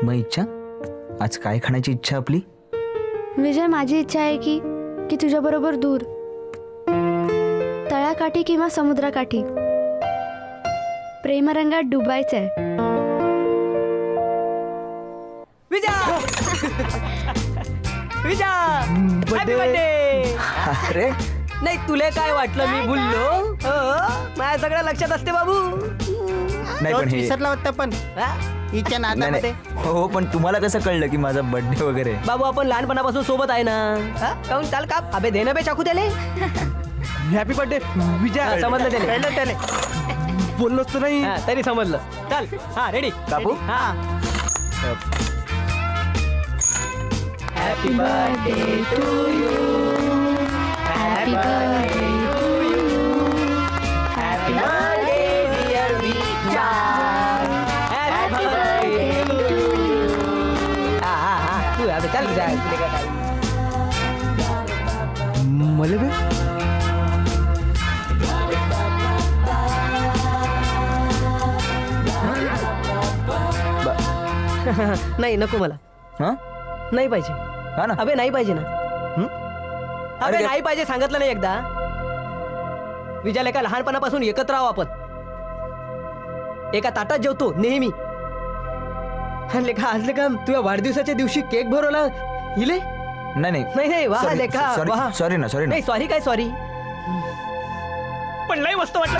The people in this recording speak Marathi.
मग इच्छा आज काय खाण्याची इच्छा आपली? विजय, माझी इच्छा आहे की तुझ्याबरोबर दूर, तळ्याकाठी किंवा समुद्राकाठी प्रेमरंगात डुबायचंय. विजा हॅपी बर्थडे. अरे नाही तुले काय वाटलं मी बोललो? माझ्या सगळं लक्षात असते बाबू. नाही पण हे विसरला होता पण हा? हिच्या नाही नादामध्ये. नाही. हो पण तुम्हाला कसं कळलं की माझा बर्थडे वगैरे? बाबू आपण लहानपणापासून सोबत आहे ना. काऊन चाल का अबे दे ना बे चाकू त्याले. हॅपी बर्थडे विजय. समजलं त्याले. कळलं त्याले. बोललोच तर नाही. हा, तरी समजलं. चल हा रेडी कापू? हा. Happy birthday to you. Happy birthday to you. Happy birthday dear Vija. Happy birthday to you. हा हा हा तू अबे चल जा तुले काय काय. मले बे नाही नको मला. हा नाही पाहिजे. हा ना. अबे नाही पाहिजे ना. अबे अरे नाही पाहिजे सांगितलं नाही एकदा. विजयाला का लहानपणापासून एकत्र आहो आपण. एका ताटात जेवतो नेहमी. आणि लेखा आज लेखा तुझ्या वाढदिवसाच्या दिवशी केक भरवला हिले. नाही नाही नाही नाही वा Sorry, लेखा sorry, वा. sorry ना, sorry ना. नाही सॉरी काय सॉरी. पण लई मस्त वाटलं.